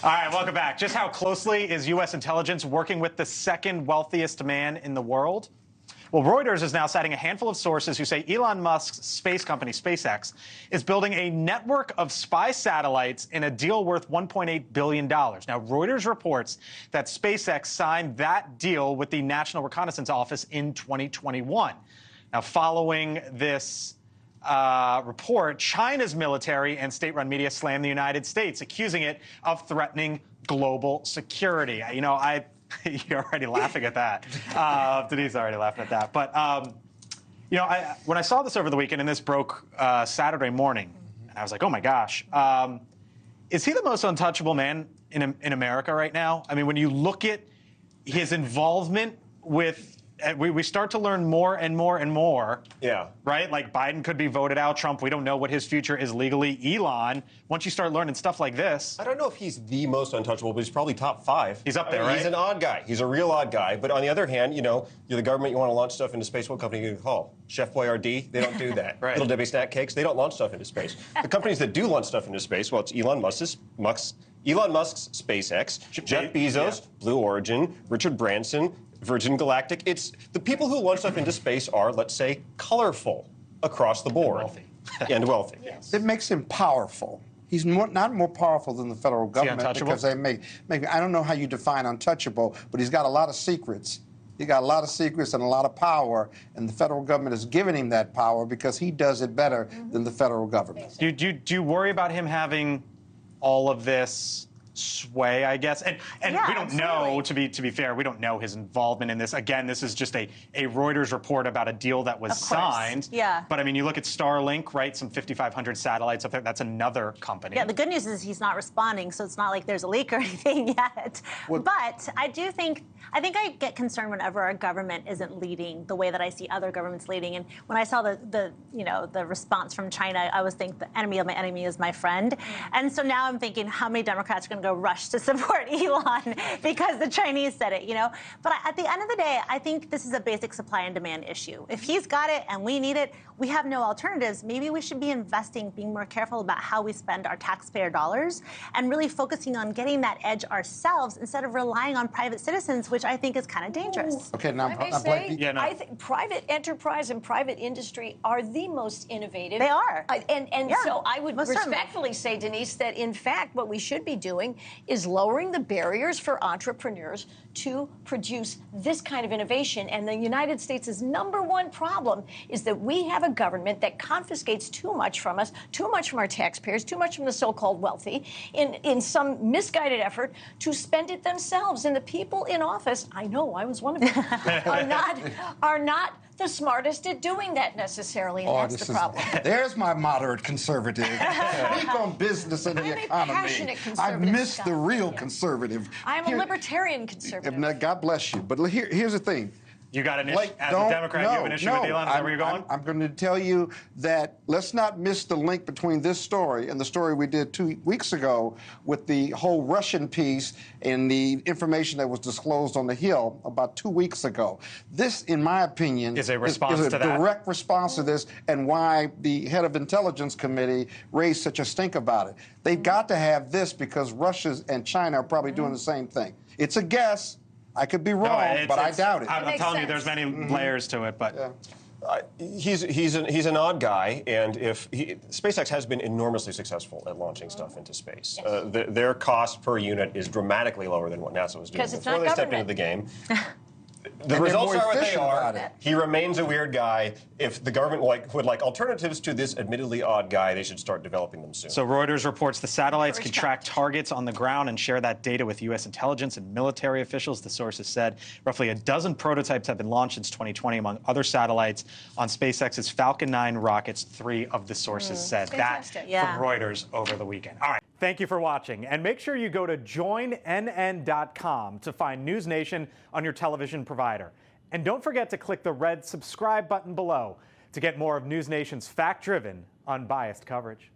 All right, welcome back. Just how closely is U.S. intelligence working with the second wealthiest man in the world? Well, Reuters is now citing a handful of sources who say Elon Musk's space company, SpaceX, is building a network of spy satellites in a deal worth $1.8 billion. Now, Reuters reports that SpaceX signed that deal with the National Reconnaissance Office in 2021. Now, following this report, China's military and state-run media slammed the United States, accusing it of threatening global security. You know, you're already laughing at that. Denise is already laughing at that. But, you know, when I saw this over the weekend, and this broke Saturday morning, and I was like, oh, my gosh. Is he the most untouchable man in America right now? I mean, when you look at his involvement with we start to learn more and more and more. Yeah. Right? Like Biden could be voted out. Trump, we don't know what his future is legally. Elon, once you start learning stuff like this. I don't know if he's the most untouchable, but he's probably top 5. He's up there, right? He's an odd guy. He's a real odd guy. But on the other hand, you know, you're the government, you want to launch stuff into space, what company are you going to call? Chef Boyardee? They don't do that. Right. Little Debbie Snack Cakes? They don't launch stuff into space. The companies that do launch stuff into space, well, it's Elon Musk's SpaceX, Jeff Bezos, Blue Origin, Richard Branson, Virgin Galactic. It's the people who launch stuff into space are, let's say, colorful across the board. And wealthy. Yes. It makes him powerful. He's not more powerful than the federal government because they make I don't know how you define untouchable, but he's got a lot of secrets. He got a lot of secrets and a lot of power, and the federal government is giving him that power because he does it better than the federal government. Do you worry about him having all of this sway, I guess? And yeah, we don't know, to be fair, we don't know his involvement in this. Again, this is just a Reuters report about a deal that was signed. Yeah. But I mean, you look at Starlink, right? Some 5,500 satellites up there. That's another company. Yeah, the good news is he's not responding, so it's not like there's a leak or anything yet. Well, but I think I get concerned whenever our government isn't leading the way that I see other governments leading. And when I saw the response from China, I was thinking the enemy of my enemy is my friend. And so now I'm thinking, how many Democrats are going to go rush to support Elon because the Chinese said it, you know? But at the end of the day, I think this is a basic supply and demand issue. If he's got it and we need it, we have no alternatives. Maybe we should be investing, being more careful about how we spend our taxpayer dollars and really focusing on getting that edge ourselves instead of relying on private citizens, which I think is kind of dangerous. Okay, now I think private enterprise and private industry are the most innovative. They are. So I would respectfully say, Denise, that in fact what we should be doing is lowering the barriers for entrepreneurs to produce this kind of innovation. And the United States' #1 problem is that we have a government that confiscates too much from us, too much from our taxpayers, too much from the so-called wealthy, in some misguided effort to spend it themselves. And the people in office, I know I was one of them, are not the smartest at doing that necessarily, and that's the problem. There's my moderate conservative. Speak on business and the economy. I'm a passionate conservative. I miss the real conservative. I'm a libertarian conservative. God bless you. But here's the thing. You got an issue, as a Democrat, you have an issue with Elon? Is that where you're going? I'm going to tell you that let's not miss the link between this story and the story we did 2 weeks ago with the whole Russian piece and the information that was disclosed on the Hill about 2 weeks ago. This, in my opinion, is a response to that. Direct response to this, and why the head of Intelligence Committee raised such a stink about it. They've got to have this because Russia and China are probably doing the same thing. It's a guess. I could be wrong, but I doubt it. I'm telling you, there's many layers to it, but. He's an odd guy, and SpaceX has been enormously successful at launching stuff into space. Yes. Their cost per unit is dramatically lower than what NASA was doing before they stepped into the game. The results are what they are. He remains a weird guy. If the government would like alternatives to this admittedly odd guy, they should start developing them soon. So Reuters reports the satellites can track targets on the ground and share that data with U.S. intelligence and military officials. The sources said roughly a dozen prototypes have been launched since 2020 among other satellites on SpaceX's Falcon 9 rockets, 3 of the sources said. Fantastic. That from Reuters over the weekend. All right. Thank you for watching, and make sure you go to joinnn.com to find NewsNation on your television provider. And don't forget to click the red subscribe button below to get more of NewsNation's fact-driven, unbiased coverage.